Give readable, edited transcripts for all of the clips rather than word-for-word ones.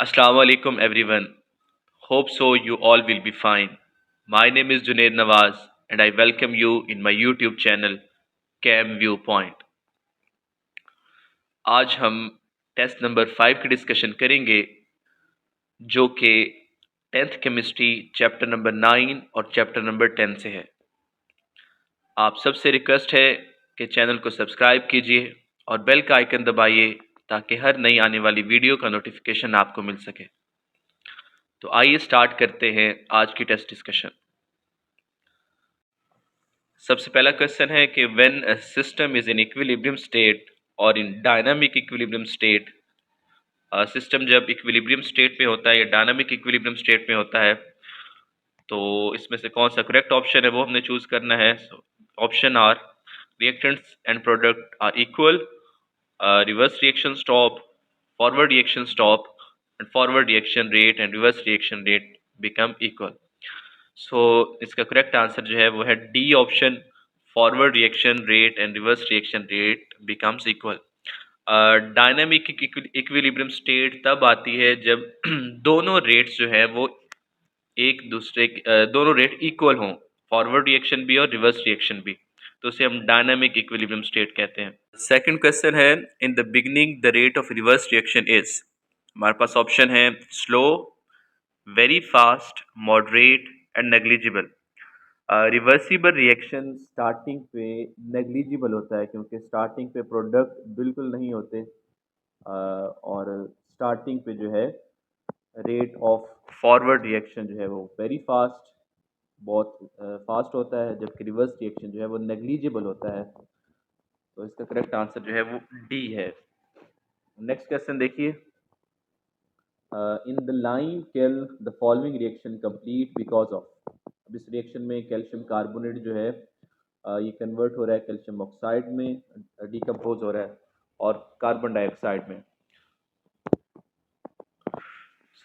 Assalamu alaikum everyone. Hope so you all will be fine. My name is Junaid Nawaz and I welcome you in my YouTube channel Cam Viewpoint. आज हम test number 5 की discussion करेंगे जो कि 10th chemistry chapter number 9 और chapter number 10 से है। आप सबसे रिक्वेस्ट है कि चैनल को सब्सक्राइब कीजिए और बेल का आइकन दबाइए ताकि हर नई आने वाली वीडियो का नोटिफिकेशन आपको मिल सके। तो आइए स्टार्ट करते हैं आज की टेस्ट डिस्कशन। सबसे पहला क्वेश्चन है कि when a system is in equilibrium state और in dynamic equilibrium state, system जब इक्विलिब्रियम स्टेट में होता है या डायनामिक इक्विलिब्रियम स्टेट में होता है तो इसमें से कौन सा करेक्ट ऑप्शन है वो हमने चूज करना है। Option are reactants and product are equal, reverse reaction stop, forward reaction stop and forward reaction rate and reverse reaction rate become equal. So इसका करेक्ट आंसर जो है वो है D option, forward reaction rate and reverse reaction rate becomes equal. Dynamic equilibrium state तब आती है जब दोनों रेट्स जो है वो एक दूसरे दोनों रेट इक्वल हों, फॉरवर्ड रिएक्शन भी और रिवर्स रिएक्शन भी, तो उसे हम डायनामिक इक्विलिब्रियम स्टेट कहते हैं। सेकंड क्वेश्चन है in the beginning the rate of reverse reaction is. हमारे पास ऑप्शन है slow, very fast, moderate and negligible. Reversible reaction starting पे नेग्लिजिबल होता है क्योंकि स्टार्टिंग पे प्रोडक्ट बिल्कुल नहीं होते, और स्टार्टिंग पे जो है रेट ऑफ फॉरवर्ड रिएक्शन जो है वो वेरी फास्ट, बहुत फास्ट होता है, जबकि रिवर्स रिएक्शन जो है वो नेग्लिजिबल होता है। तो इसका करेक्ट आंसर जो है वो डी है। नेक्स्ट क्वेश्चन देखिए, in the line kill the following reaction complete because of. अब इस रिएक्शन में कैल्शियम कार्बोनेट जो है ये कन्वर्ट हो रहा है कैल्शियम ऑक्साइड में, डिकम्पोज हो रहा है और कार्बन डाइऑक्साइड में।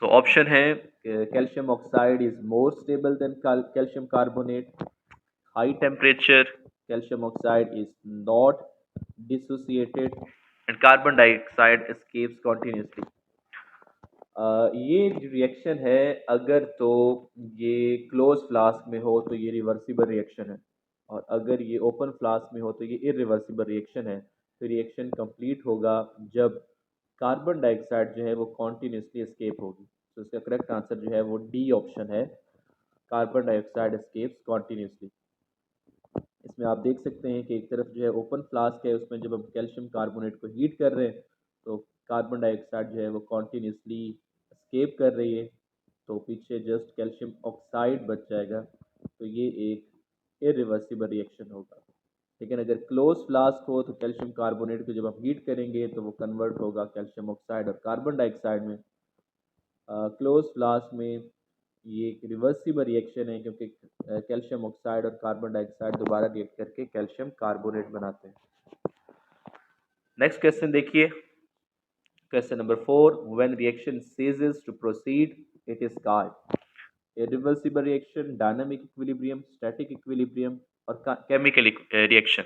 सो ऑप्शन है calcium oxide is more stable then calcium carbonate, high temperature calcium oxide is not dissociated and carbon dioxide escapes continuously. ये रिएक्शन है अगर तो ये क्लोज फ्लास्क में हो तो ये रिवर्सिबल रिएक्शन है, और अगर ये ओपन फ्लास्क में हो तो ये इरिवर्सिबल रिएक्शन है। तो रिएक्शन कंप्लीट होगा जब कार्बन डाइऑक्साइड जो है वो कॉन्टिन्यूसली एस्केप होगी। तो इसका करेक्ट आंसर जो है वो डी ऑप्शन है, कार्बन डाइऑक्साइड एस्केप्स कॉन्टिन्यूसली। इसमें आप देख सकते हैं कि एक तरफ जो है ओपन फ्लास्क है, उसमें जब हम कैल्शियम कार्बोनेट को हीट कर रहे हैं तो कार्बन डाइऑक्साइड जो है वो कॉन्टिन्यूसली एस्केप कर रही है, तो पीछे जस्ट कैल्शियम ऑक्साइड बच जाएगा। तो ये एक इरिवर्सिबल रिएक्शन होगा। लेकिन अगर क्लोज फ्लास्क हो तो कैल्शियम कार्बोनेट को जब हम हीट करेंगे तो वो कन्वर्ट होगा कैल्शियम ऑक्साइड और कार्बन डाइऑक्साइड में। क्लोज फ्लास्क में ये एक रिवर्सिबल रिएक्शन है क्योंकि कैल्शियम ऑक्साइड और कार्बन डाइऑक्साइड दोबारा रिएक्ट करके कैल्शियम कार्बोनेट बनाते हैं। नेक्स्ट क्वेश्चन देखिए, question number 4, when reaction ceases to proceed it is called. Irreversible reaction, dynamic equilibrium, static equilibrium और केमिकल रिएक्शन।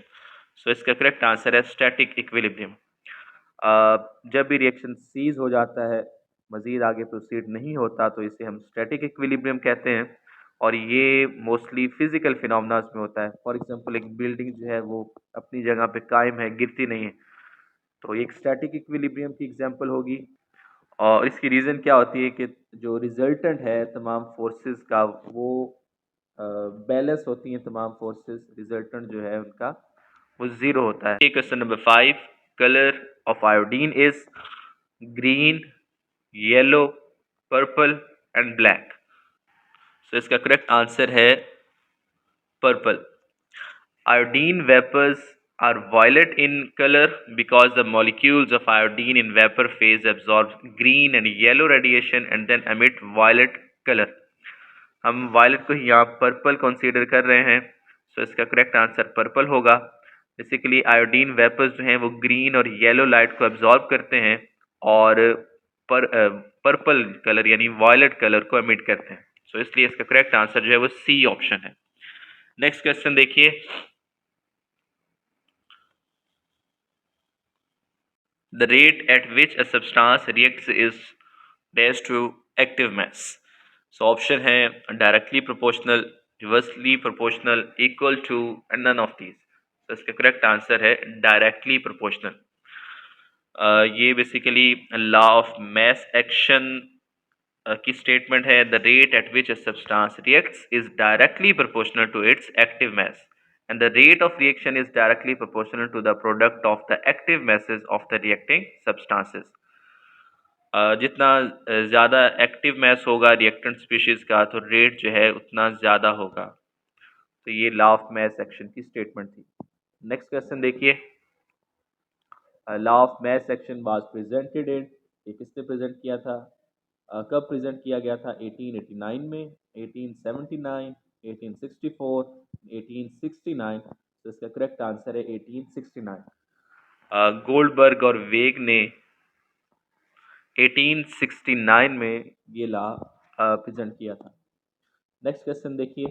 सो इसका करेक्ट आंसर है स्टैटिक इक्विलिब्रियम। जब भी रिएक्शन सीज हो जाता है, मज़ीद आगे प्रोसीड नहीं होता, तो इसे हम स्टैटिक इक्विलिब्रियम कहते हैं और ये मोस्टली फिजिकल फिनोमेनास में होता है। फॉर एग्जांपल एक बिल्डिंग जो है वो अपनी जगह पे कायम है, गिरती नहीं है, तो एक स्टैटिक इक्विलिब्रियम की एग्जांपल होगी। और इसकी रीज़न क्या होती है कि जो रिजल्टेंट है तमाम फोर्सेस का वो बैलेंस होती हैं, तमाम फोर्सेस, रिजल्टेंट जो है उनका वो ज़ीरो होता है। Question number 5, colour of iodine is green, yellow, purple and black. So इसका करेक्ट आंसर है purple. Iodine vapors are violet in color because the molecules of iodine in vapor phase absorb green and yellow radiation and then emit violet color. हम violet को यहाँ purple consider कर रहे हैं, सो इसका correct answer purple होगा। Basically iodine vapours जो हैं वो ग्रीन और येलो लाइट को एब्जॉर्ब करते हैं और पर्पल कलर यानी वायलेट कलर को एमिट करते हैं। सो इसलिए इसका करेक्ट आंसर जो है वो सी ऑप्शन है। नेक्स्ट क्वेश्चन देखिए, the rate at which a substance reacts is raise to active mass. So option है directly proportional, reversely proportional, equal to and none of these. तो इसका करेक्ट आंसर है directly proportional. ये basically law of mass action की statement है। The rate at which a substance reacts is directly proportional to its active mass and the rate of reaction is directly proportional to the product of the active masses of the reacting substances। जितना ज़्यादा active mass होगा reactant species का तो rate जो है उतना ज़्यादा होगा। तो ये लॉ ऑफ मास एक्शन की स्टेटमेंट थी। नेक्स्ट क्वेश्चन देखिए, law of mass action was presented in, ये किसने प्रेजेंट किया था, कब प्रेजेंट किया गया था, 1889 में, 1879, 1864, 1869। तो इसका करेक्ट आंसर है 1869। गोल्डबर्ग और वेग ने 1869 में ये लॉ प्रेजेंट किया था। नेक्स्ट क्वेश्चन देखिए,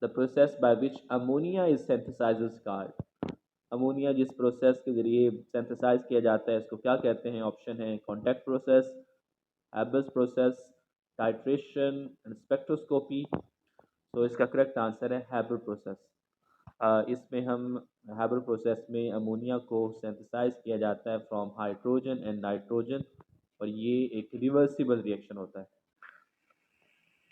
the process by which ammonia is synthesized is called. Ammonia जिस प्रोसेस के जरिए सिंथेसाइज किया जाता है इसको क्या कहते हैं। ऑप्शन है contact process, Haber's process, titration and spectroscopy. तो इसका करेक्ट आंसर है हैबर प्रोसेस। इसमें हम हैबर प्रोसेस में अमोनिया को सिंथेसाइज किया जाता है फ्रॉम हाइड्रोजन एंड नाइट्रोजन, और ये एक रिवर्सिबल रिएक्शन होता है।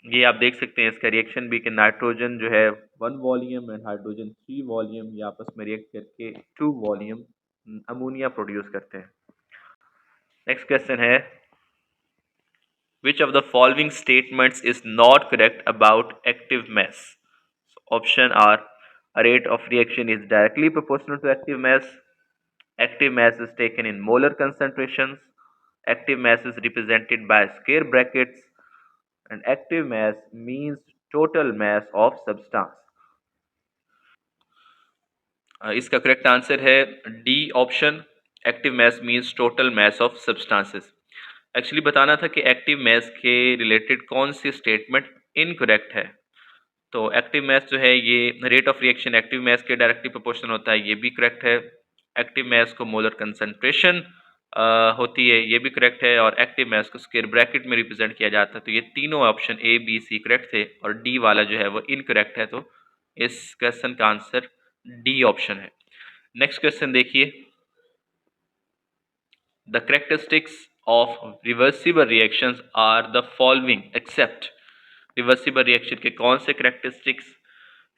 ये आप देख सकते हैं इसका रिएक्शन भी कि नाइट्रोजन जो है 1 वॉल्यूम एंड हाइड्रोजन 3 वॉल्यूम, ये आपस में रिएक्ट करके 2 वॉल्यूम अमोनिया प्रोड्यूस करते हैं। नेक्स्ट क्वेश्चन है, which of the following statements is not correct about active mass? So, option are a rate of reaction is directly proportional to active mass is taken in molar concentrations, active mass is represented by square brackets, and active mass means total mass of substance। इसका correct answer है D option, active mass means total mass of substances. Actually बताना था कि active mass के related कौन सी statement incorrect है। तो active mass जो है ये rate of reaction active mass के डायरेक्टली प्रोपोर्शनल होता है, ये भी करेक्ट है। एक्टिव मास को मोलर कंसंट्रेशन होती है, ये भी करेक्ट है। और एक्टिव मास को स्क्वायर ब्रैकेट में रिप्रेजेंट किया जाता है। तो ये तीनों option A B C correct थे और डी वाला जो है वो इनकरेक्ट है। तो इस क्वेश्चन का आंसर डी ऑप्शन है। नेक्स्ट क्वेश्चन देखिए, the characteristics of reversible reactions are the following except. Reversible reaction के कौन से कैरेक्टरिस्टिक्स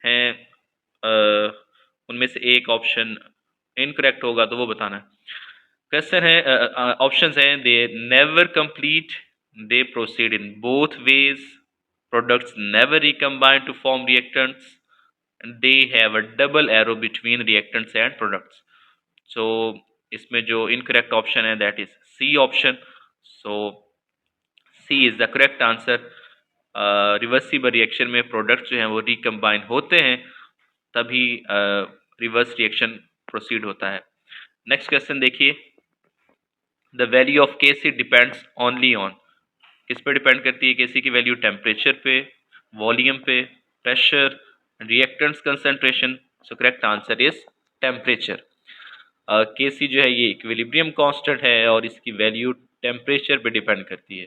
हैं, उनमें से एक ऑप्शन इनकरेक्ट होगा तो वो बताना है। क्वेश्चन है, ऑप्शंस हैं, they never complete, they proceed in both ways, products never recombine to form reactants, they have a double arrow between reactants and products. So इसमें जो इनकरेक्ट ऑप्शन है that is C option. So C is the correct answer. Reversible reaction में products जो हैं वो recombine होते हैं, तभी रिवर्स रिएक्शन प्रोसीड होता है। नेक्स्ट क्वेश्चन देखिए, द वैल्यू ऑफ के सी डिपेंड्स ओनली ऑन, किस पे डिपेंड करती है के सी की वैल्यू, टेम्परेचर पे, वॉल्यूम पे, pressure, reactants concentration. So correct answer is temperature. के सी जो है ये इक्विलिब्रियम कांस्टेंट है और इसकी वैल्यू टेम्परेचर पे डिपेंड करती है।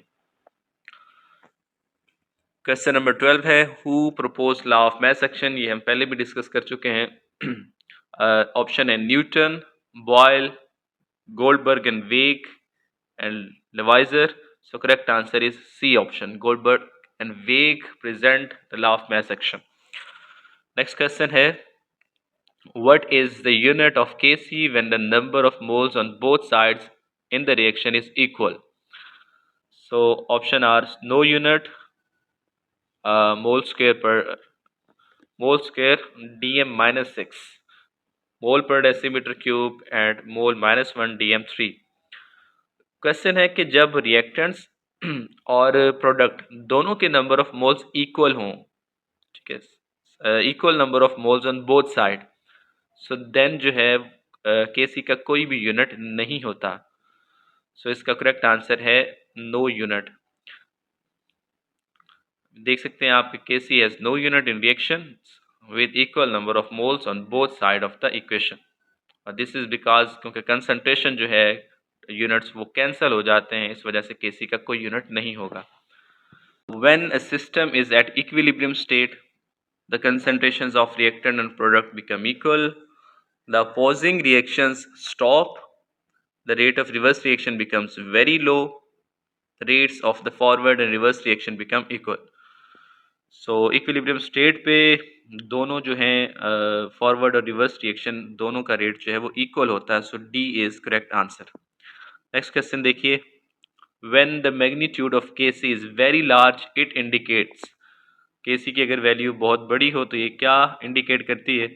क्वेश्चन नंबर 12 है, who propose law of mass action. ये हम पहले भी डिस्कस कर चुके हैं। ऑप्शन है Newton, Boyle, Guldberg and Waage and Lavoisier. So correct answer is C option, Guldberg and Waage present the law of mass action. Next question है, what is the unit of Kc when the number of moles on both sides in the reaction is equal? So option are no unit, mole square dm minus 6, mole per decimeter cube and mole minus 1 dm3। Question है कि जब reactants और product दोनों के number of moles equal हों, ठीक है, equal number of moles on both side, so then जो है केसी का कोई भी यूनिट नहीं होता। सो इसका करेक्ट आंसर है नो यूनिट। देख सकते हैं आप, KC has no unit in reaction with equal number of moles on both side of the equation. This is because क्योंकि कंसंट्रेशन जो है यूनिट्स वो कैंसिल हो जाते हैं, इस वजह से Kc का कोई यूनिट नहीं होगा। When a system is at equilibrium state, the concentrations of reactant and product become equal. The opposing reactions stop. The rate of reverse reaction becomes very low. The rates of the forward and reverse reaction become equal. So equilibrium state पे दोनों जो हैं forward और reverse reaction दोनों का rate जो है वो इक्वल होता है। So D is correct answer. Next question देखिए, when the magnitude of Kc is very large it indicates, Kc की अगर वैल्यू बहुत बड़ी हो तो ये क्या इंडिकेट करती है?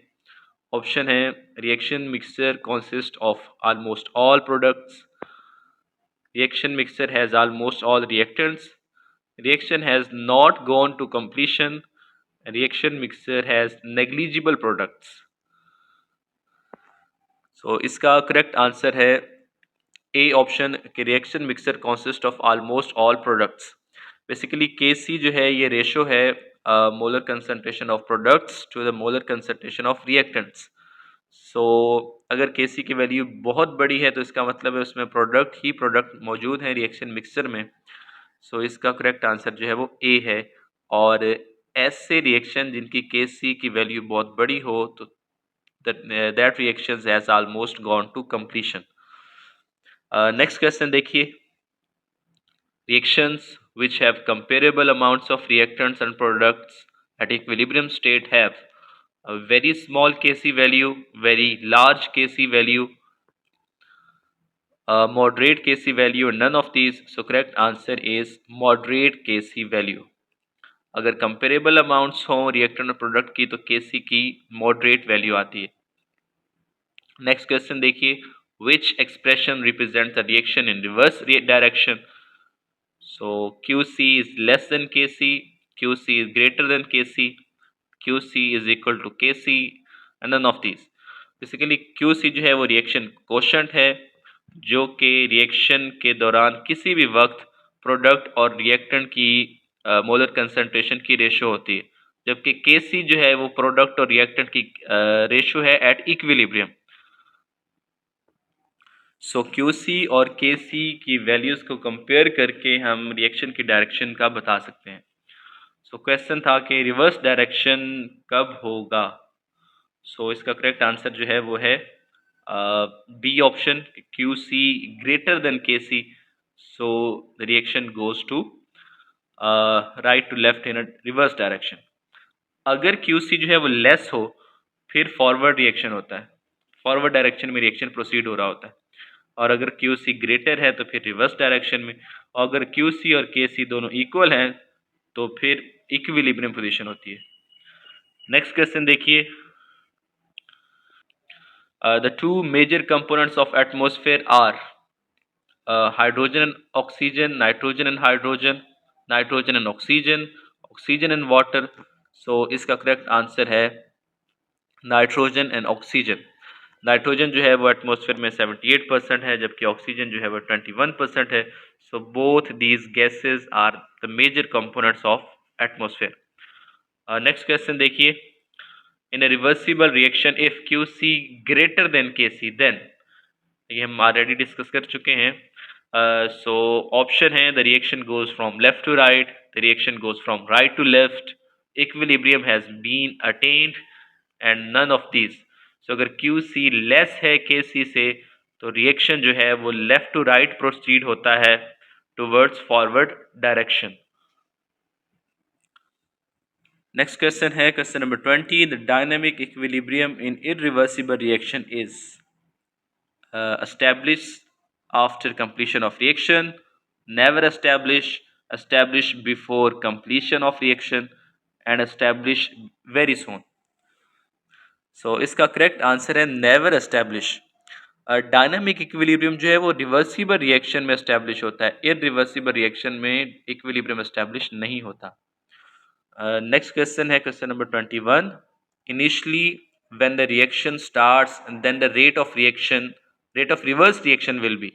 ऑप्शन है reaction mixture consists of almost all products, reaction mixture has almost all reactants, reaction has not gone to completion, reaction mixture has negligible products. So इसका करेक्ट आंसर है ए ऑप्शन कि reaction mixture consist of almost all products. Basically Kc जो है ये ratio है molar concentration of products to the molar concentration of reactants. So अगर Kc की value बहुत बड़ी है तो इसका मतलब है उसमें प्रोडक्ट मौजूद हैं रिएक्शन मिक्सर में। सो इसका करेक्ट आंसर जो है वो ए है। और ऐसे रिएक्शन जिनकी Kc की वैल्यू बहुत बड़ी हो तो that reactions has almost gone to completion. Next question देखिए, reactions which have comparable amounts of reactants and products at equilibrium state have a very small Kc value, very large Kc value, a moderate Kc value, none of these. So correct answer is moderate Kc value. अगर comparable amounts हों reactant और product की तो Kc की moderate value आती है। Next question देखिए, which expression represents the reaction in reverse direction? So Qc is less than Kc, Qc is greater than Kc, Qc is equal to Kc, and none of these. Basically Qc जो है वो reaction quotient है जो कि reaction के दौरान किसी भी वक्त प्रोडक्ट और रिएक्टेंट की मोलर कंसंट्रेशन की रेशो होती है, जबकि Kc जो है वो प्रोडक्ट और रिएक्टेंट की रेशो है एट इक्विलिब्रियम। सो Qc और Kc की वैल्यूज को कंपेयर करके हम रिएक्शन की डायरेक्शन का बता सकते हैं। सो क्वेश्चन था कि रिवर्स डायरेक्शन कब होगा। सो इसका करेक्ट आंसर जो है वो है B option, Qc greater than Kc, so the reaction goes to right to left in reverse direction. अगर Qc जो है वो लेस हो फिर फॉरवर्ड रिएक्शन होता है, फॉरवर्ड डायरेक्शन में रिएक्शन प्रोसीड हो रहा होता है। और अगर Qc ग्रेटर है तो फिर रिवर्स डायरेक्शन में। और अगर Qc और Kc दोनों इक्वल हैं तो फिर इक्विलिब्रियम पोजीशन होती है। नेक्स्ट क्वेश्चन देखिए, the two major components of atmosphere are hydrogen and oxygen, nitrogen and hydrogen, nitrogen and oxygen, oxygen and water. So इसका करेक्ट आंसर है नाइट्रोजन एंड ऑक्सीजन। नाइट्रोजन जो है वो एटमॉस्फेयर में 78% है जबकि ऑक्सीजन जो है वो 21% है। So both these gases are the major components of atmosphere. Next question देखिए, in a reversible reaction if Qc greater than Kc then, ये हम ऑलरेडी डिस्कस कर चुके हैं। सो ऑप्शन है the reaction goes from left to right, the reaction goes from right to left, equilibrium has been attained and none of these. So अगर Qc less है Kc से तो रिएक्शन जो है वो लेफ्ट टू राइट प्रोसीड होता है towards forward direction. Next question है question number 20, the dynamic equilibrium in irreversible reaction is established after completion of reaction, never established before completion of reaction, and established very soon. So इसका correct answer है never establish. Dynamic equilibrium जो है वो reversible reaction में establish होता है, irreversible reaction में equilibrium establish नहीं होता। नेक्स्ट क्वेश्चन है question number 21, initially when the reaction starts and then the rate of reverse reaction will be.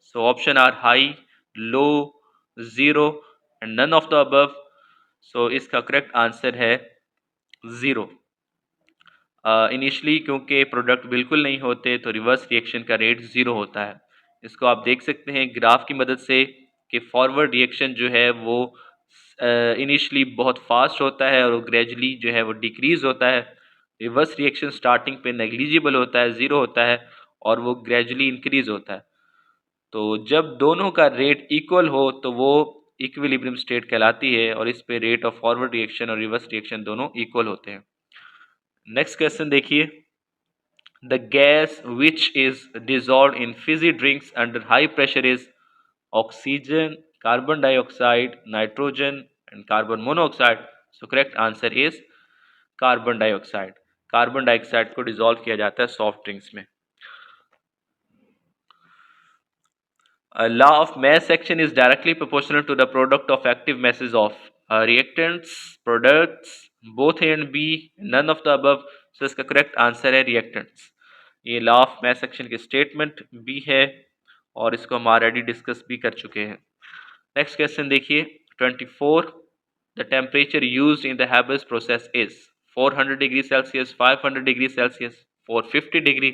So option are high, low, zero and none of the above. So इसका correct answer है zero. Initially क्योंकि product बिल्कुल नहीं होते तो reverse reaction का rate zero होता है। इसको आप देख सकते हैं ग्राफ की मदद से कि फॉरवर्ड रिएक्शन जो है वो इनिशियली बहुत फास्ट होता है और ग्रेजुअली जो है वो डिक्रीज होता है। रिवर्स रिएक्शन स्टार्टिंग पे नेग्लिजिबल होता है, ज़ीरो होता है, और वो ग्रेजुअली इंक्रीज होता है। तो जब दोनों का रेट इक्वल हो तो वो इक्विलिब्रियम स्टेट कहलाती है, और इस पे रेट ऑफ फॉरवर्ड रिएक्शन और रिवर्स रिएक्शन दोनों इक्वल होते हैं। नेक्स्ट क्वेश्चन देखिए, the gas which is dissolve in fizzy drinks under high pressure is oxygen, carbon dioxide, nitrogen, and carbon monoxide. So correct answer is carbon dioxide. Carbon dioxide को dissolve किया जाता है soft drinks में। Law of mass action is directly proportional to the product of active masses of reactants, products, both A and B, none of the above. So इसका correct answer है reactants. ये law of mass action की statement B है, और इसको हम already discuss भी कर चुके हैं। नेक्स्ट क्वेश्चन देखिए 24, the temperature used in the Haber's process is 400 degree Celsius, 500 degree Celsius, 450 degree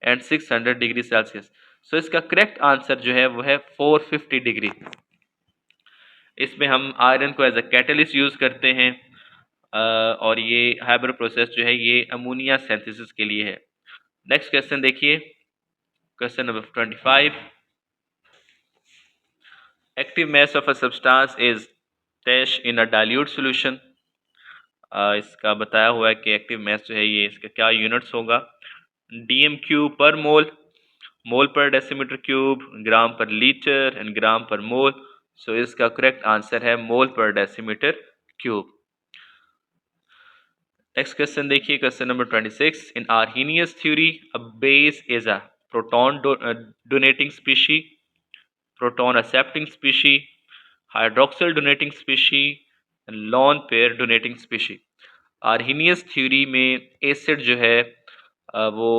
and 600 degree Celsius. So इसका करेक्ट आंसर जो है वो है 450 डिग्री। इसमें हम आयरन को एज अ कैटलिस्ट यूज करते हैं, और ये हाइबर प्रोसेस जो है ये अमोनिया सिंथेसिस के लिए है। नेक्स्ट क्वेश्चन देखिए, question number 25, active mass of a substance is dash in a dilute solution. इसका बताया हुआ है कि एक्टिव मास जो है ये इसका क्या यूनिट्स होगा, डीएम क्यूब पर मोल, मोल पर डेसीमीटर क्यूब, ग्राम पर लीटर एंड ग्राम पर मोल। सो इसका करेक्ट आंसर है मोल पर डेसीमीटर क्यूब। नेक्स्ट क्वेश्चन देखिए, question number 26, in Arrhenius theory a base is a proton donating species, proton accepting species, hydroxyl donating species, lone pair donating species. Arrhenius theory में acid जो है वो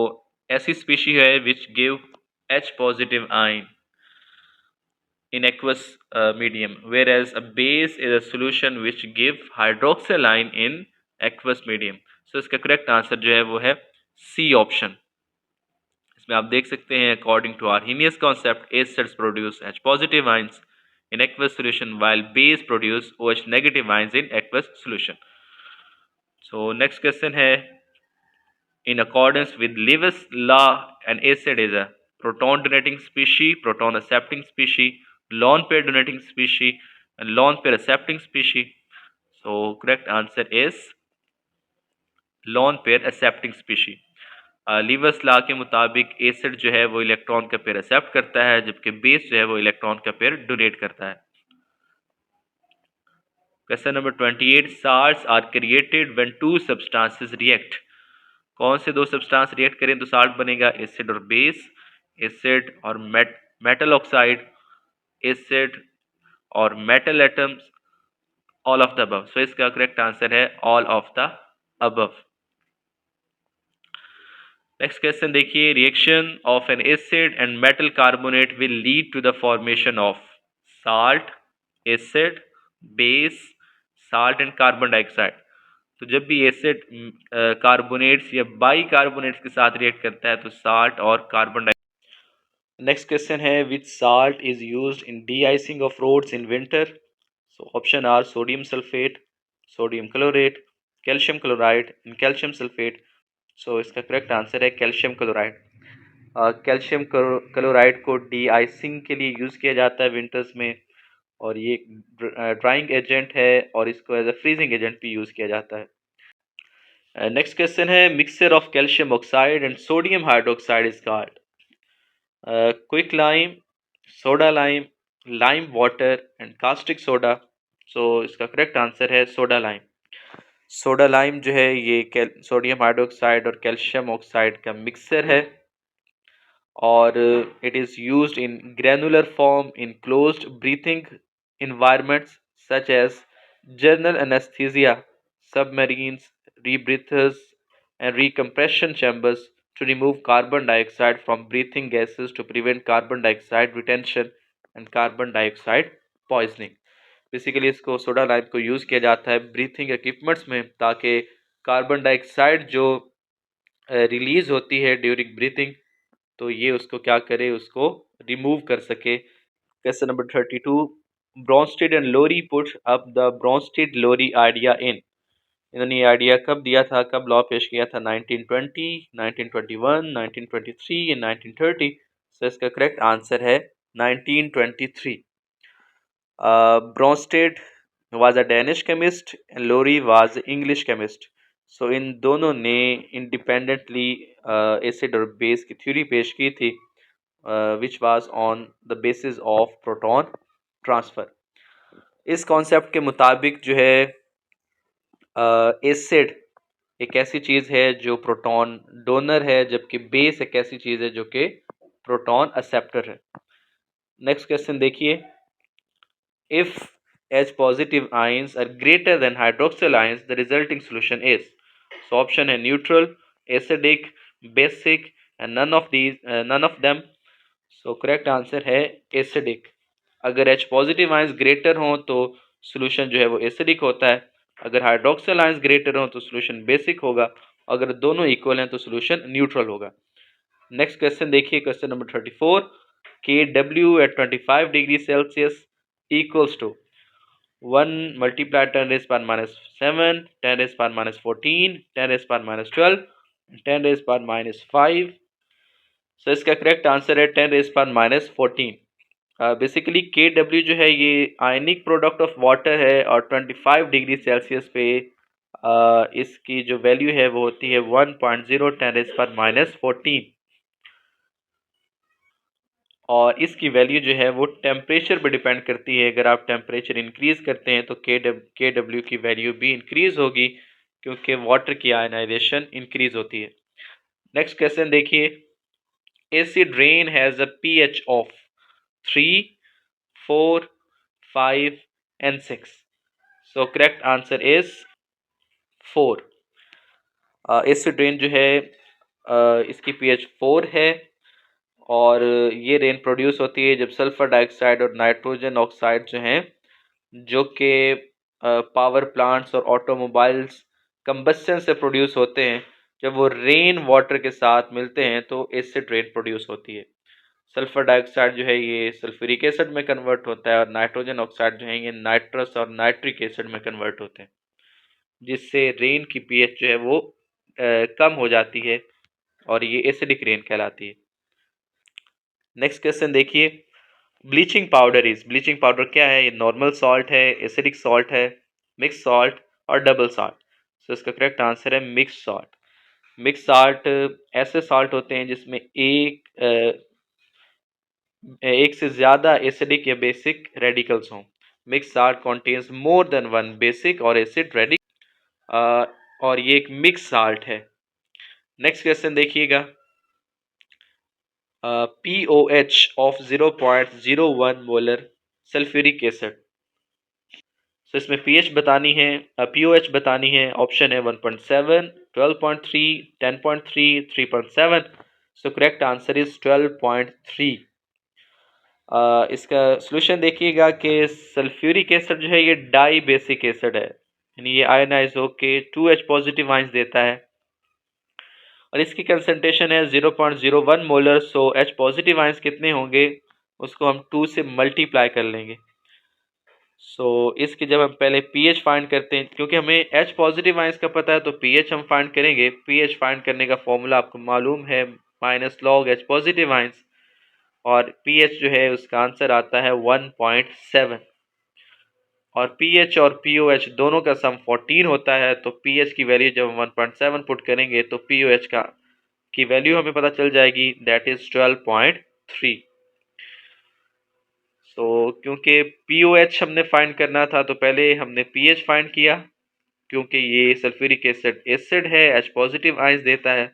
ऐसी species है which give H positive ion in aqueous medium, whereas a base is a solution which give hydroxyl ion in aqueous medium. So इसका correct answer जो है वो है सी ऑप्शन। इसमें आप देख सकते हैं according to Arrhenius concept acids produce H positive ions in aqueous solution while base produce OH negative ions in aqueous solution. So next question है, in accordance with Lewis law an acid is a proton donating species, proton accepting species, lone pair donating species, and lone pair accepting species. So correct answer is lone pair accepting species. Levers law के मुताबिक acid जो है वो electron का pair accept करता है, जबकि base जो है वो इलेक्ट्रॉन का पेयर डोनेट करता है। Question number 28, salts are created when two substances react. कौन से दो सब्सटेंस रिएक्ट करें तो साल्ट बनेगा, एसिड और बेस, एसिड और मेटल ऑक्साइड, एसिड और metal atoms, all of the above. So इसका करेक्ट आंसर है all of the above. Next question देखिए, reaction of an acid and metal carbonate will lead to the formation of salt, acid, base, salt and carbon dioxide. तो जब भी acid carbonates या bicarbonates के साथ react करता है तो साल्ट और कार्बन डाइऑक्साइड। नेक्स्ट क्वेश्चन है, which salt is used in deicing of roads in winter. So option are sodium sulphate, sodium chlorate, calcium chloride and calcium sulphate. So इसका correct answer है calcium chloride. Calcium chloride को deicing के लिए use किया जाता है winters में, और ये ड्राइंग एजेंट है, और इसको एज अ फ्रीजिंग एजेंट भी यूज़ किया जाता है। नेक्स्ट क्वेश्चन है, mixture of calcium oxide and sodium hydroxide is called quicklime, soda lime, lime water and caustic soda. So इसका करेक्ट आंसर है सोडा लाइम। सोडा लाइम जो है ये सोडियम हाइड्रोक्साइड और कैल्शियम ऑक्साइड का mixture है, और it is used in granular form in closed breathing environments such as general anesthesia, submarines, rebreathers, and recompression chambers to remove carbon dioxide from breathing gases to prevent carbon dioxide retention and carbon dioxide poisoning. Basically इसको soda lime को use किया जाता है breathing equipments में, ताकि carbon dioxide जो release होती है ड्यूरिंग ब्रीथिंग तो ये उसको क्या करे, उसको रिमूव कर सके। Question number 32, Bronsted and Lowry put up the Bronsted Lowry idea in. इन्होंने ये आइडिया कब दिया था, कब लॉ पेश किया था? 1920, 1921, 1923 या 1930? सो इसका करेक्ट आंसर है 1923। Brønsted was a Danish chemist and Lorry was English chemist. So इन दोनों ने इंडिपेंडेंटली एसिड और बेस की थ्योरी पेश की थी, which was on the basis of proton transfer. इस कॉन्सेप्ट के मुताबिक जो है एसिड एक ऐसी चीज है जो प्रोटॉन डोनर है, जबकि बेस एक ऐसी चीज है जो कि प्रोटॉन एक्सेप्टर है। नेक्स्ट क्वेश्चन देखिए, if H positive ions are greater than hydroxyl ions, the resulting solution is. So option है neutral, acidic, basic and none of them. So correct answer है acidic. अगर H positive ions greater हो तो solution जो है वो acidic होता है, अगर hydroxyl ions greater हो तो solution basic होगा, अगर दोनों equal हैं तो solution neutral होगा। नेक्स्ट क्वेश्चन देखिए, question number 34, Kw at 25 degree Celsius equals to 1 multiply 10 raised power minus 7, 10 raised power minus 14, 10 raised power minus 12, 10 raised power minus 5। सो इसका करेक्ट आंसर है 10 raised power minus 14। बेसिकली के W जो है ये ionic product of water है, और 25 degree Celsius पे इसकी जो वैल्यू है वो होती है 1.0 10 raised power minus 14। और इसकी वैल्यू जो है वो टेम्परेचर पर डिपेंड करती है। अगर आप टेम्परेचर इंक्रीज करते हैं तो के डब्ल्यू की वैल्यू भी इंक्रीज होगी, क्योंकि वाटर की आयनाइजेशन इंक्रीज होती है। नेक्स्ट क्वेश्चन देखिए, acid rain has a pH of 3, 4, 5 and 6। So correct answer is 4। Acid rain जो है इसकी पीएच 4 है, और ये रेन प्रोड्यूस होती है जब सल्फर डाइऑक्साइड और नाइट्रोजन ऑक्साइड जो हैं, जो कि पावर प्लांट्स और ऑटोमोबाइल्स कंबस्शन से प्रोड्यूस होते हैं, जब वो रेन वाटर के साथ मिलते हैं तो एसिड रेन प्रोड्यूस होती है। सल्फर डाइऑक्साइड जो है ये सल्फ्यूरिक एसिड में कन्वर्ट होता है, और नाइट्रोजन ऑक्साइड जो है ये नाइट्रस और नाइट्रिक एसिड में कन्वर्ट होते हैं, जिससे रेन की पीएच जो है वो कम हो जाती है, और ये एसिडिक रेन कहलाती है। नेक्स्ट क्वेश्चन देखिए, ब्लीचिंग पाउडर क्या है? ये नॉर्मल सॉल्ट है, एसिडिक सॉल्ट है, मिक्स सॉल्ट और डबल सॉल्ट? सो इसका करेक्ट आंसर है मिक्स सॉल्ट। मिक्स सॉल्ट ऐसे सॉल्ट होते हैं जिसमें एक से ज़्यादा एसिडिक या बेसिक रेडिकल्स हों। Mix salt contains more than one basic और एसिड रेडिकल, और ये एक मिक्स सॉल्ट है। नेक्स्ट क्वेश्चन देखिएगा, POH of 0.01 molar sulphuric acid. सो इसमें पीएच बतानी है, पीओएच बतानी है। ऑप्शन है 1.7, 12.3, 10.3, 3.7। सो करेक्ट आंसर इज 12.3। इसका सोल्यूशन देखिएगा कि सल्फ्यूरिक एसिड जो है ये डाई बेसिक एसिड है, यानी ये आयनाइज होके 2H पॉजिटिव आयंस देता है, और इसकी कंसंट्रेशन है 0.01 मोलर। सो H पॉजिटिव आयंस कितने होंगे उसको हम 2 से मल्टीप्लाई कर लेंगे। सो इसकी जब हम पहले पीएच फाइंड करते हैं, क्योंकि हमें H पॉजिटिव आयंस का पता है तो पीएच हम फाइंड करेंगे। पीएच फाइंड करने का फॉर्मूला आपको मालूम है, minus log H positive ions, और पीएच जो है उसका आंसर आता है 1.7। और पीएच और पीओएच दोनों का सम 14 होता है, तो पीएच की वैल्यू जब हम 1.7 पुट करेंगे तो पीओएच की वैल्यू हमें पता चल जाएगी, दैट इज 12.3। सो क्योंकि पीओएच हमने फाइंड करना था तो पहले हमने पीएच फाइंड किया, क्योंकि ये सल्फ्यूरिक एसिड है, H पॉजिटिव आयंस देता है,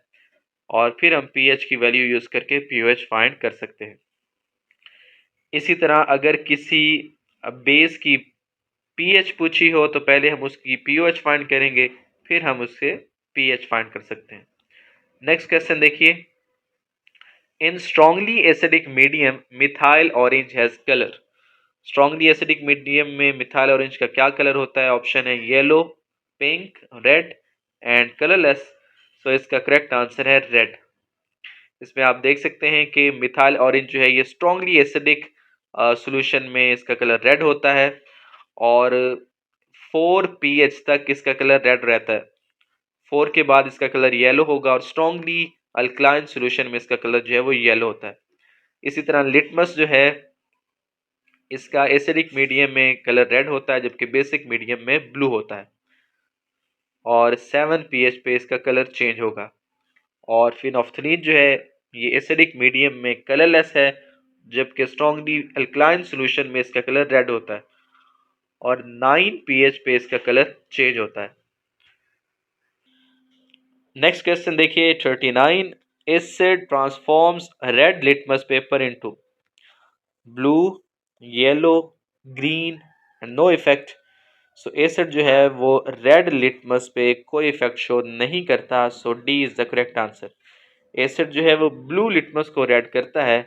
और फिर हम पीएच की वैल्यू यूज करके पीओएच फाइंड कर सकते हैं। इसी तरह अगर किसी बेस की पीएच पूछी हो तो पहले हम उसकी पीओएच फाइंड करेंगे, फिर हम उससे पीएच फाइंड कर सकते हैं। नेक्स्ट क्वेश्चन देखिए, in strongly acidic medium methyl orange has colour. Strongly acidic medium में मिथाइल ऑरेंज का क्या कलर होता है? ऑप्शन है yellow, pink, red and colourless. So इसका करेक्ट आंसर है रेड। इसमें आप देख सकते हैं कि मिथाइल ऑरेंज जो है ये स्ट्रांगली एसिडिक सॉल्यूशन में इसका कलर रेड होता है, और 4 pH तक इसका कलर रेड रहता है। 4 के बाद इसका कलर येलो होगा, और स्ट्रांगली अल्कलाइन सॉल्यूशन में इसका कलर जो है वो येलो होता है। इसी तरह लिटमस जो है इसका एसिडिक मीडियम में कलर रेड होता है, जबकि बेसिक मीडियम में ब्लू होता है, और 7 pH पे इसका कलर चेंज होगा। और फिनोफ्थलीन जो है ये एसिडिक मीडियम में कलरलेस है, जबकि स्ट्रांगली अल्कलाइन सॉल्यूशन में इसका कलर रेड होता है, और 9 pH पे इसका कलर चेंज होता है। नेक्स्ट क्वेश्चन देखिए 39। Acid transforms red litmus paper into blue, yellow, green and no effect. So acid जो है वो रेड लिटमस पे कोई इफेक्ट शो नहीं करता, so D is the correct answer. Acid जो है वो ब्लू लिटमस को रेड करता है,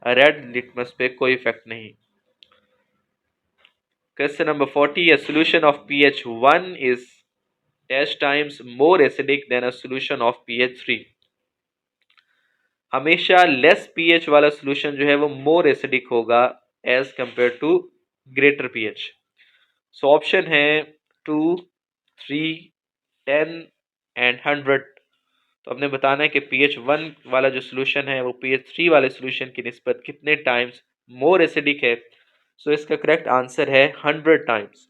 रेड लिटमस पे कोई इफेक्ट नहीं। Question number 40। A solution of pH 1 is dash times more acidic than a solution of pH 3। हमेशा लेस pH वाला सॉल्यूशन जो है वो मोर एसिडिक होगा as compared to greater pH। सो ऑप्शन है 2, 3, 10 एंड 100। तो हमने बताना है कि pH 1 वाला जो सॉल्यूशन है वो pH 3 वाले सॉल्यूशन की निस्बत कितने टाइम्स मोर एसिडिक है। सो इसका करेक्ट आंसर है 100 टाइम्स।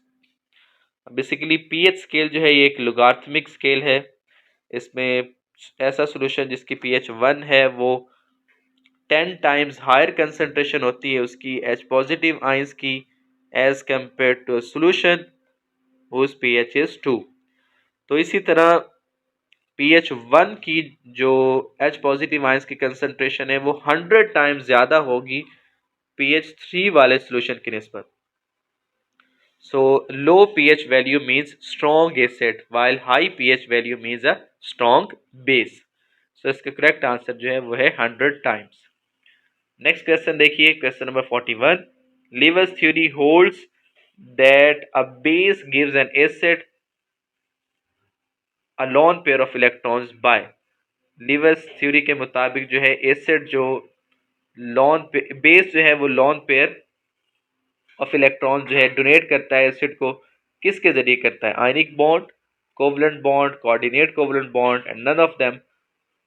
बेसिकली pH स्केल जो है ये एक लोगार्थमिक स्केल है। इसमें ऐसा सॉल्यूशन जिसकी pH 1 है वो 10 टाइम्स हायर कंसंट्रेशन होती है उसकी H पॉजिटिव आयंस की as compared to solution whose pH is 2। तो इसी तरह pH 1 की जो H पॉजिटिव आयंस की कंसंट्रेशन है वो 100 टाइम्स ज़्यादा होगी pH 3 वाले सॉल्यूशन की निस्बत। So low pH value means strong acid while high pH value means a strong base। So इसका करेक्ट आंसर जो है वो है 100 टाइम्स। नेक्स्ट क्वेश्चन देखिए question number 41। Levers theory holds that a base gives an acid a lone pair of electrons bye. Levers theory के मुताबिक जो है एसिड जो बेस जो है वो लोन पेयर ऑफ इलेक्ट्रॉन जो है डोनेट करता है एसिड को, किसके जरिए करता है? Ionic bond, covalent bond, coordinate covalent bond and none of them.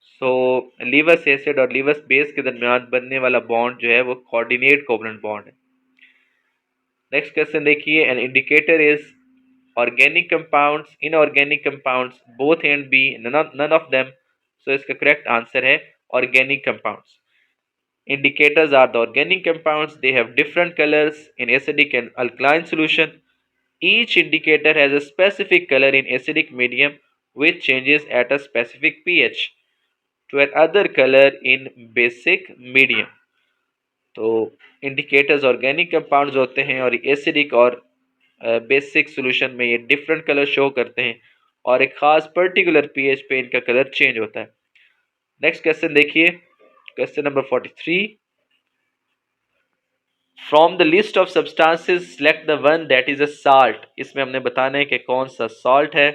So Lewis acid और लीवर्स बेस के दरमियान बनने वाला बॉन्ड जो है वो कोऑर्डिनेट कोवलेंट बॉन्ड है। नेक्स्ट क्वेश्चन देखिए। An indicator is organic compounds, inorganic compounds, both A and B, none of them. So इसका करेक्ट आंसर है organic compounds. Indicators are the organic compounds. They have different colors in acidic and alkaline solution. Each indicator has a specific color in acidic medium which changes at a specific pH to another color in basic medium। तो indicators organic compounds होते हैं और acidic और basic solution में ये different colour show करते हैं, और एक खास पर्टिकुलर पीएच पे इनका कलर चेंज होता है। नेक्स्ट क्वेश्चन देखिए question number 43। From the list of substances select the one that is a salt. इसमें हमने बताना है कि कौन सा सॉल्ट है।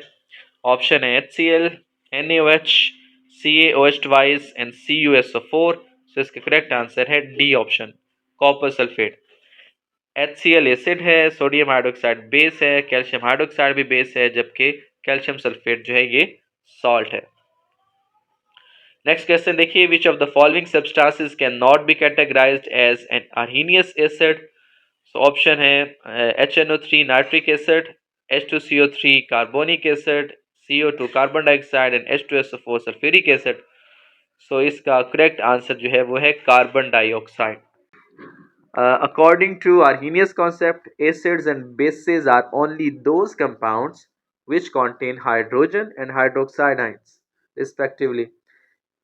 ऑप्शन है HCl, NaOH, CaOH twice and CuSO4। सो इसका करेक्ट आंसर है D option, copper sulphate. HCl acid है, सोडियम हाइड्रोक्साइड बेस है, कैल्शियम हाइड्रोक्साइड भी बेस है, जबकि कैल्शियम सल्फेट जो है ये सॉल्ट है। नेक्स्ट क्वेश्चन देखिए। Which of the following substances can not be categorised as an Arrhenius acid. So option है HNO3 nitric acid, H2CO3 carbonic acid, CO2 carbon dioxide and H2SO4 sulphuric acid. So इसका correct answer जो है वो है carbon dioxide. According to Arrhenius concept, acids and bases are only those compounds which contain hydrogen and hydroxide ions, respectively.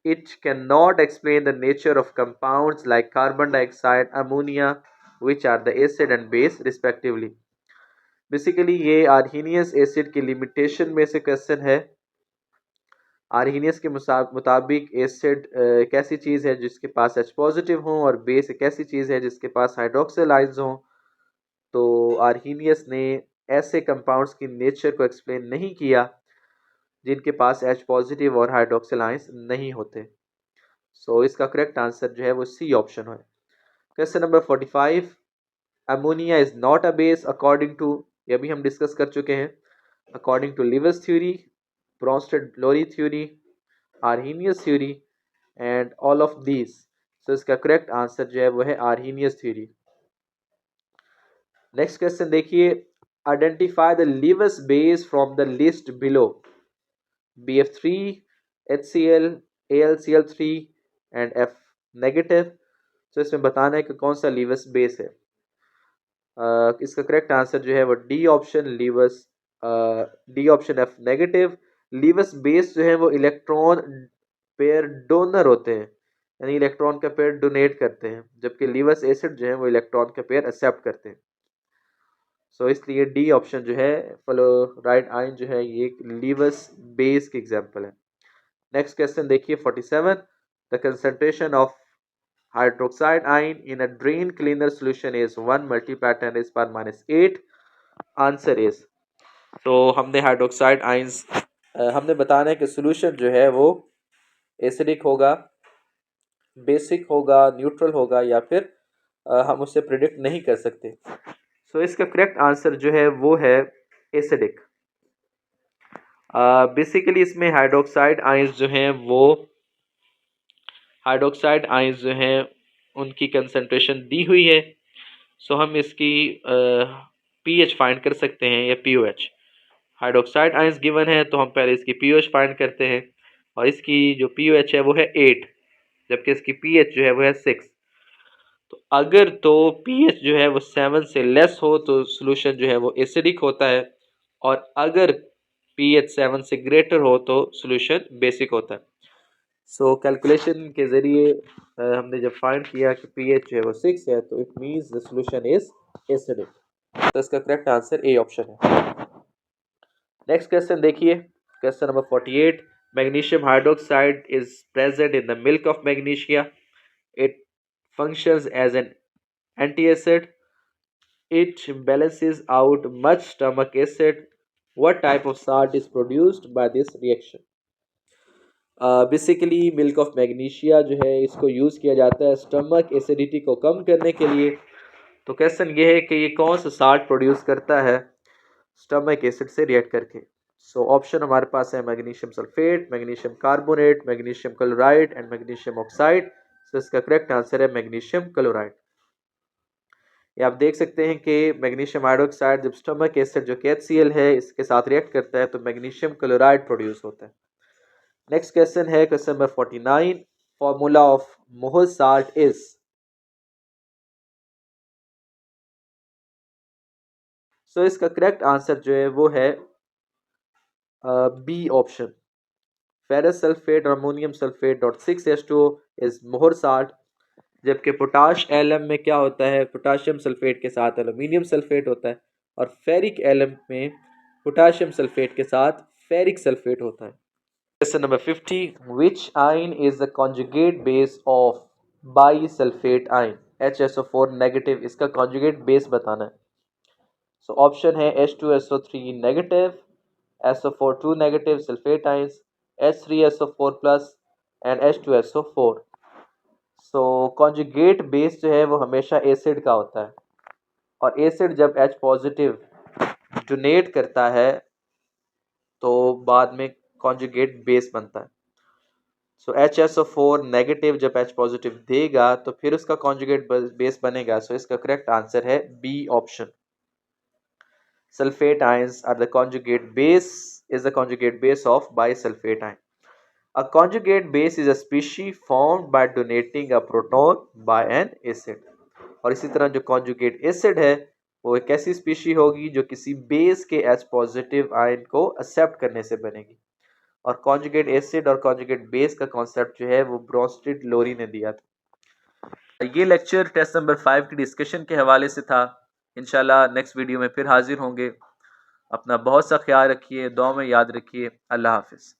It cannot explain the nature of compounds like carbon dioxide, ammonia, which are the acid and base, respectively. Basically ये Arrhenius acid की limitation में से question है। Arrhenius के मुताबिक acid एक ऐसी चीज़ है जिसके पास H पॉजिटिव हो, और बेस एक ऐसी चीज़ है जिसके पास हाइड्रोक्सिल आयंस हों। तो आर्हीनियस ने ऐसे कंपाउंड्स की नेचर को एक्सप्लेन नहीं किया जिनके पास H पॉजिटिव और हाइड्रोक्सिल आयंस नहीं होते। सो इसका करेक्ट आंसर जो है वो सी ऑप्शन है। Question number 45, ammonia is not a base according to, ये भी हम डिस्कस कर चुके हैं, according to Lewis theory, Bronsted Lowry theory, Arrhenius theory and all of these. So इसका करेक्ट आंसर जो है वो है आर्हीनियस थ्योरी। नेक्स्ट क्वेश्चन देखिए, identify the Lewis base from the list below, BF3, HCl, AlCl3 and F negative. तो इसमें बताना है कि कौन सा लीवस बेस है। इसका करेक्ट आंसर जो है वो D option Lewis, D option F negative. Lewis base जो है वो इलेक्ट्रॉन पेयर डोनर होते हैं, यानी इलेक्ट्रॉन का पेयर डोनेट करते हैं, जबकि लीवस एसिड जो है वो इलेक्ट्रॉन का पेयर एक्सेप्ट करते हैं। सो इसलिए डी ऑप्शन जो है फ्लोराइड आयन जो है ये एक लीवस बेस की एग्जांपल है। नेक्स्ट क्वेश्चन देखिए 47, the concentration of hydroxide ion in a drain cleaner solution is 1 multiply 10 is power -8, answer is. तो हमने हाइड्रोक्साइड आयंस हमने बताना है कि सॉल्यूशन जो है वो एसिडिक होगा, बेसिक होगा, न्यूट्रल होगा, या फिर हम उससे प्रिडिक्ट नहीं कर सकते। सो इसका करेक्ट आंसर जो है वो है एसिडिक। बेसिकली इसमें हाइड्रोक्साइड आयंस जो हैं वो, हाइड्रोक्साइड आयंस जो हैं उनकी कंसंट्रेशन दी हुई है। सो हम इसकी पीएच फाइंड कर सकते हैं या पीओएच। हाइड्रोक्साइड आयंस गिवन है तो हम पहले इसकी पीओएच फाइंड करते हैं, और इसकी जो पीओएच है वो है 8, जबकि इसकी पीएच जो है वो है 6। तो अगर तो पीएच जो है वो 7 से लेस हो तो सॉल्यूशन जो है वो एसिडिक होता है, और अगर पीएच 7 से ग्रेटर हो तो सॉल्यूशन बेसिक होता है। सो कैलकुलेशन के ज़रिए हमने जब फाइंड किया कि पीएच जो है वो 6 है, तो it means the solution is acidic. तो इसका करेक्ट आंसर ए ऑप्शन है। नेक्स्ट क्वेश्चन देखिए, question number 48, magnesium hydroxide is present in the milk of magnesia, it functions as an antacid, it balances out much stomach acid. What type of salt is produced by this reaction? Basically milk of magnesia जो है इसको use किया जाता है stomach acidity को कम करने के लिए। तो क्वेश्चन ये है कि ये कौन सा साल्ट प्रोड्यूस करता है स्टमक एसिड से रिएक्ट करके। सो ऑप्शन हमारे पास है magnesium sulphate, magnesium carbonate, magnesium chloride and magnesium oxide. So इसका करेक्ट आंसर है मैग्नीशियम क्लोराइड। ये आप देख सकते हैं कि मैग्नीशियम हाइड्रोक्साइड जब स्टमक एसिड जो कि HCl है इसके साथ रिएक्ट करता है तो मैग्नीशियम क्लोराइड प्रोड्यूस होता है। नेक्स्ट क्वेश्चन है question number 49, formula of Mohr salt is. So इसका करेक्ट आंसर जो है वो है बी ऑप्शन, फेरस सल्फेट और ammonium sulphate dot 6H2O is Mohr salt. जबकि पोटाश एलम में क्या होता है, पोटाशियम सल्फेट के साथ एल्यूमिनियम सल्फेट होता है, और फेरिक एलम में पोटाशियम सल्फेट के साथ फेरिक सल्फेट होता है। Question number 50, which ion is the conjugate base of bisulphate ion, HSO4 negative, इसका कॉन्जुगेट बेस बताना है। सो ऑप्शन है H2SO3 negative, SO4 2 negative sulphate ions, H3SO4 plus and H2SO4। So conjugate base जो है वो हमेशा एसिड का होता है, और एसिड जब H पॉजिटिव डोनेट करता है तो बाद में कॉन्जुगेट बेस बनता है। सो HSO4 नेगेटिव जब H पॉजिटिव देगा तो फिर उसका कॉन्जुगेट बेस बनेगा। सो इसका करेक्ट आंसर है B option, sulfate ions are the conjugate base, is the conjugate base of bisulfate ion. A conjugate base is a species formed by donating a proton by an acid. और इसी तरह जो conjugate acid है वो एक ऐसी species होगी जो किसी बेस के H पॉजिटिव आयन को एक्सेप्ट करने से बनेगी। और conjugate acid और conjugate base का कॉन्सेप्ट जो है वो ब्रोंस्टेड लोरी ने दिया था। ये लेक्चर टेस्ट नंबर 5 की डिस्कशन के हवाले से था। इंशाल्लाह नेक्स्ट वीडियो में फिर हाजिर होंगे। अपना बहुत सा ख्याल रखिए, दुआ में याद रखिए। अल्लाह हाफिज़।